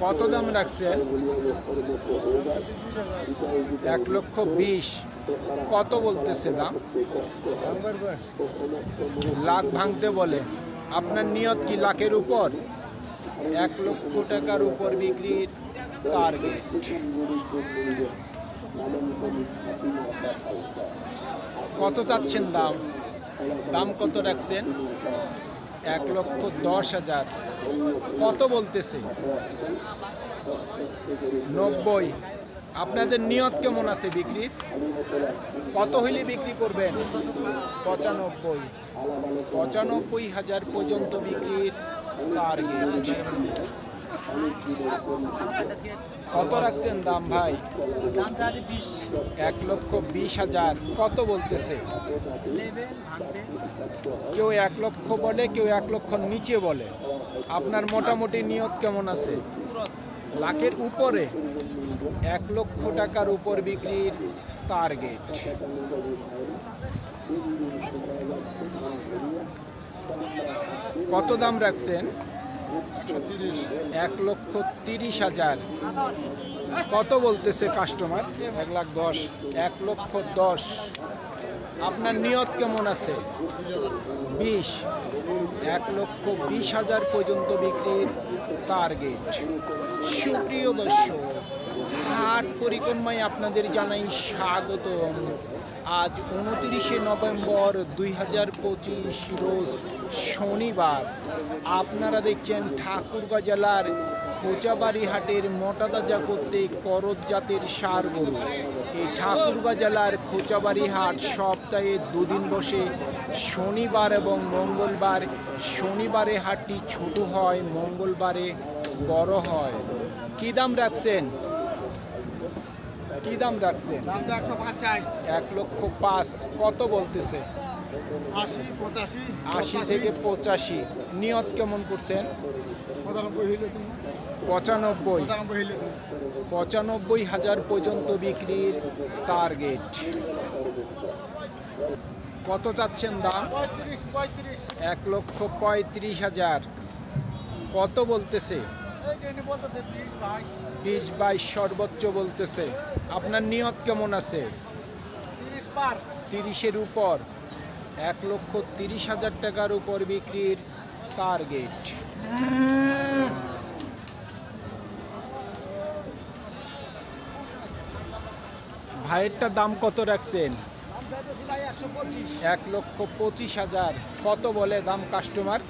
কত দাম রাখছেন? 1,20,000। কত বলতেছে দাম? লাখ ভাঙতে বলে। আপনার নিয়ত কি লাখের উপর? 1,00,000 টাকার উপর বিক্রির টার্গেট। কত চাচ্ছেন দাম? দাম কত রাখছেন? 1,10,000। কত বলতেছে? 90। আপনাদের নিয়ত কেমন আছে বিক্রির? কত হইলে বিক্রি করবেন? 95। 95,000 পর্যন্ত বিক্রির টার্গেট। কত রাখছেন দাম ভাই? 1,20,000। কত বলতেছে? কেউ 1,00,000 বলে, কেউ 1,00,000 নিচে বলে। আপনার মোটামুটি নিয়ত কেমন আছে? লাখের উপরে। 1,00,000 টাকার উপর বিক্রির টার্গেট। কত দাম রাখছেন? 1,30,000। কত বলতেছে কাস্টমার? 1,10,000। 1,10,000। আপনার নিয়ত কেমন আছে? 20। 1,20,000 পর্যন্ত বিক্রির টার্গেট। সুপ্রিয় দর্শক, হাট পরিক্রমায় আপনাদের জানাই স্বাগতম। আজ 29শে নভেম্বর 2025 রোজ শনিবার। আপনারা দেখছেন ঠাকুরগাঁ জেলার খোঁচাবাড়ি হাটের মোটাতাজা করতে করজ জাতের ষাঁড় গরু। এই ঠাকুরগাঁ জেলার খোঁচাবাড়ি হাট সপ্তাহে দুদিন বসে, শনিবার এবং মঙ্গলবার। শনিবারে হাটটি ছোট হয়, মঙ্গলবারে বড় হয়। কি দাম রাখছেন? কি দাম রাখছেন? 1,05,000। কত বলতেছে? 80 থেকে 85। নিয়ত কেমন করছেন? 95। 95,000 পর্যন্ত বিক্রির টার্গেট। কত চাচ্ছেন দাম? 1,35,000। কত বলতেছে? 20-22 সর্বোচ্চ বলতেছে। আপনার নিয়ত কেমন আছে? 30-এর উপর। 1,30,000 টাকার উপর বিক্রির টার্গেট। ভাইয়েরটা দাম কত রাখছেন? 1,25,000। কত বলে দাম কাস্টমার?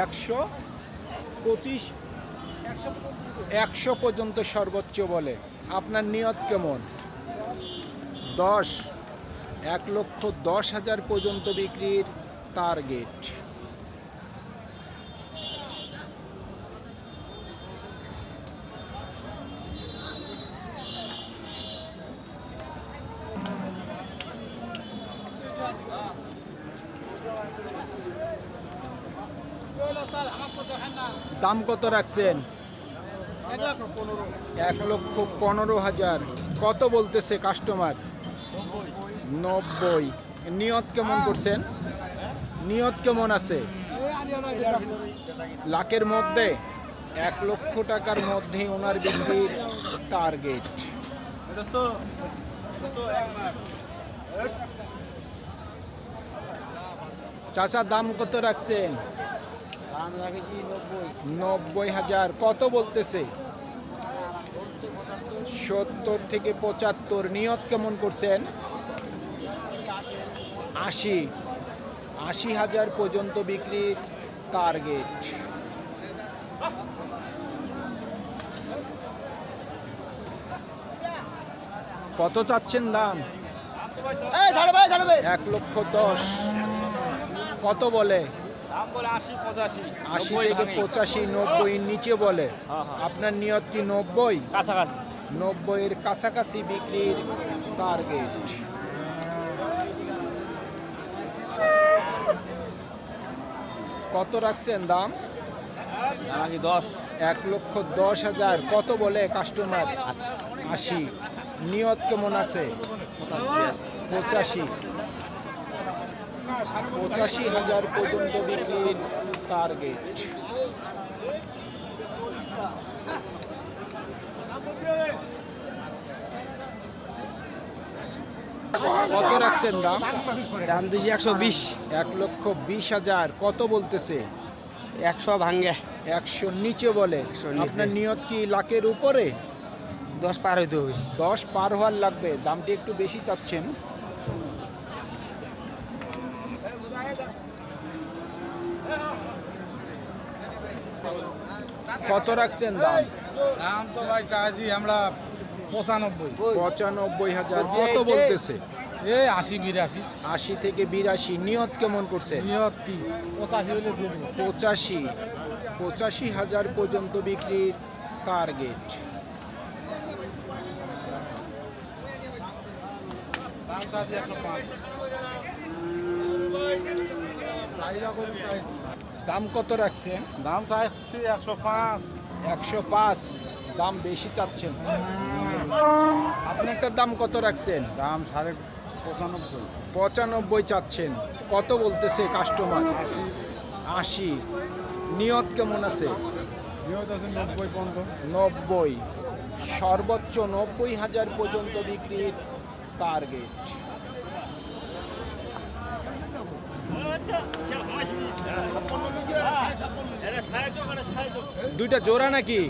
125। 100 পর্যন্ত সর্বোচ্চ বলে। আপনার নিয়ত কেমন? 10। 1,10,000 পর্যন্ত বিক্রির টার্গেট। দাম কত রাখছেন? 1,15,000। কত বলতেছে কাস্টমার? 90। নিয়ত কেমন করছেন? নিয়ত কেমন আছে? লাখের মধ্যে। 1,00,000 টাকার মধ্যে ওনার বিক্রির টার্গেট। চাচা দাম কত রাখছেন? 90,000। কত বলতেছে? 70 থেকে 75। নিয়ত কেমন করছেন? 80। 80,000 পর্যন্ত বিক্রির টার্গেট। কত চাচ্ছেন দাম? 1,10,000। কত বলে? 80 থেকে 85, 90 নিচে বলে। আপনার নিয়ত কি 90? 90-এর কাছাকাছি বিক্রির টার্গেট। কত রাখছেন দাম? 1,10,000। কত বলে কাস্টমার? 80। নিয়ত কেমন আছে? 85। 85,000 পর্যন্ত বিক্রির টার্গেট। কত রাখছেন দাম? দাম দিয়েছি 120। 1,20,000। কত বলতেছে? 100 ভাঙ্গে। 100 নিচে বলে। 100 নিচে। আপনার নিয়ত কি লাখের উপরে? 10 পার হইতে হবে। 10 পার হওয়ার লাগবে। দামটি একটু বেশি চাচ্ছেন। কত রাখছেন দাম? দাম তো ভাই চাইছি আমরা 95। 95,000। কত বলতেছে? এই 80-82। 80 থেকে 82। নিয়ত কেমন করছে? নিয়ত কি 85 হলে দিয়ে দেবো। 85,000 পর্যন্ত বিক্রির টার্গেট। দাম চাইছি 105। চাহিদা করে চাইছি। দাম কত রাখছেন? দাম চাইছি 105। 105। দাম বেশি চাচ্ছেন। আপনারটার দাম কত রাখছেন? দাম 95.5। 95 চাচ্ছেন। কত বলতেছে কাস্টমার? 80। নিয়ত কেমন আছে? নিয়ত আছে 90 পর্যন্ত। 90। সর্বোচ্চ 90,000 পর্যন্ত বিক্রির টার্গেট। দুইটা জোড়া নাকি?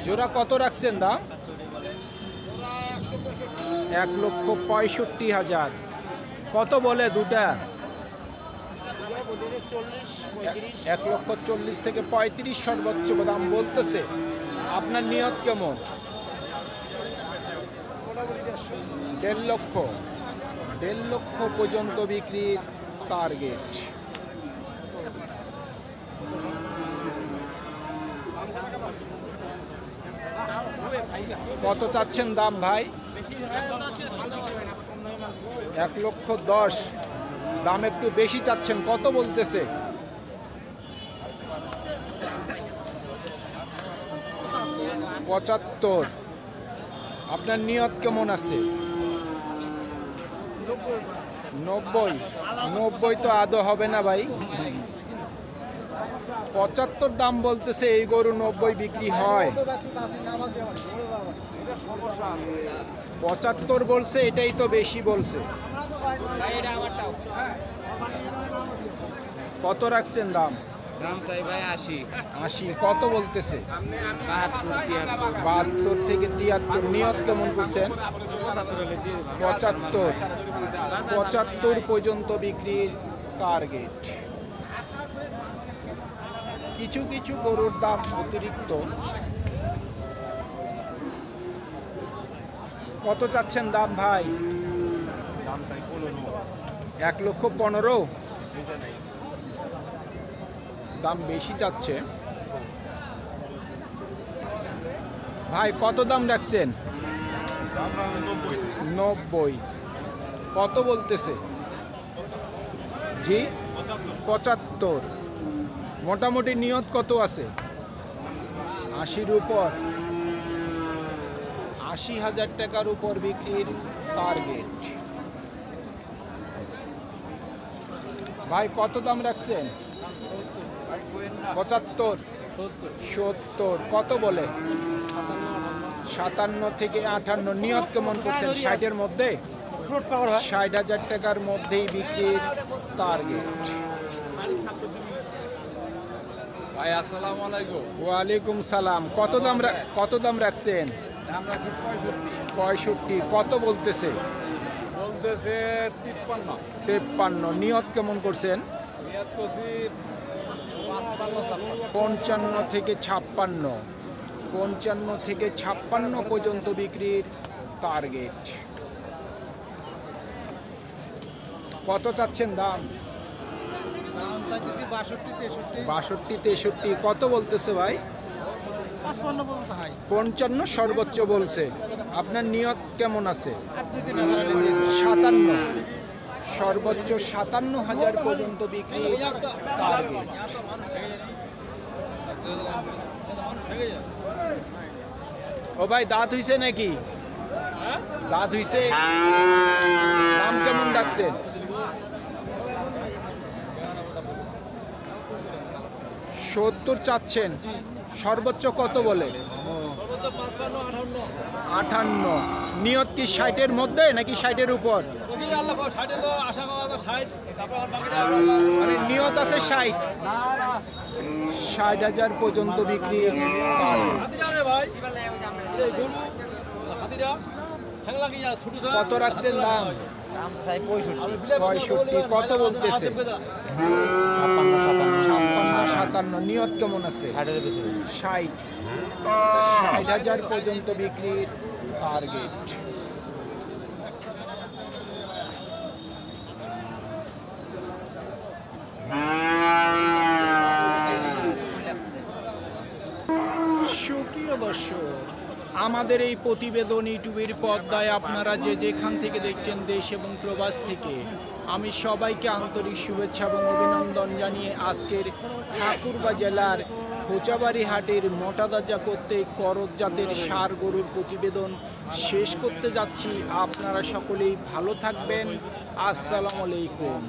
জোড়া কত রাখছেন দাম? 1,65,000। কত বলে দুটা? 1,40,000 থেকে 35 সর্বোচ্চ দাম বলতেছে। আপনার নিয়ত কেমন? 1,50,000। 1,50,000 পর্যন্ত বিক্রির টার্গেট। কত চাচ্ছেন দাম ভাই? 1,10,000। দাম একটু বেশি চাচ্ছেন। কত বলতেছে? 75। আপনার নিয়ত কেমন আছে? 90। 90 তো আদৌ হবে না ভাই। 75 দাম বলতেছে। এই গরু 90 বিক্রি হয়? 75 বলছে, এটাই তো বেশি বলছে। কত রাখছেন দাম? দাম চাই ভাই 80। 80। কত বলতেছে? 72 থেকে 73। নিয়ত কেমন করছেন? 75। 75 পর্যন্ত বিক্রির টার্গেট। কিছু কিছু গরুর দাম অতিরিক্ত। কত চাচ্ছেন দাম ভাই? দাম চাই 1,15,000। দাম বেশি চাচ্ছে ভাই। কত দাম রাখছেন? 90। কত বলতেছে? জি 75। মোটামুটি নিয়ত কত আছে? 80-র উপর। 80,000 টাকার উপর বিক্রির টার্গেট। ভাই কত দাম রাখছেন? 75। 70। কত বলে? 57 থেকে 58। নিয়ত কেমন করছেন? 60-এর মধ্যে? 60,000 টাকার মধ্যেই বিক্রির টার্গেট। ভাই আসসালামু আলাইকুম। ওয়ালাইকুম সালাম। কত দাম রাখছেন? আমরা 65। কত বলতেছে? বলতেছে 53। 53। নিয়ত কেমন করছেন? নিয়ত করছি 55 থেকে 56। 55 থেকে 56 পর্যন্ত বিক্রির টার্গেট। কত চাচ্ছেন দাম? দাম চাইতেছি 62, 63। 62, 63। কত বলতেছে ভাই? 55 পর্যন্ত হাই। 55 সর্বোচ্চ বলছে। আপনার নিয়ত কেমন আছে? 57। সর্বোচ্চ 57,000 পর্যন্ত বিক্রি টার্গেট। ও ভাই দাঁত হইছে নাকি? দাঁত হইছে? দাম কেমন রাখছেন? 70 চাচ্ছেন। সর্বোচ্চ কত বলে? 58। নিয়ত কি 60-এর মধ্যে নাকি 60-এর উপর? মানে নিয়ত আছে 60। 60,000 পর্যন্ত বিক্রির কত রাখছেন দাম? 65। কত বলতেছে? 56-57। নিয়ত কেমন আছে? 60। 60,000 পর্যন্ত বিক্রির টার্গেট। সুপ্রিয় দর্শক, আমাদের এই প্রতিবেদন ইউটিউবের পর্দায় আপনারা যে যেখান থেকে দেখছেন দেশ এবং প্রবাস থেকে, আমি সবাইকে আন্তরিক শুভেচ্ছা এবং অভিনন্দন জানিয়ে আজকের ঠাকুরগাঁ জেলার কোচাবাড়ি হাটের মোটাতাজা করতে করজ জাতের ষাঁড় গরুর প্রতিবেদন শেষ করতে যাচ্ছি। আপনারা সকলেই ভালো থাকবেন। আসসালামু আলাইকুম।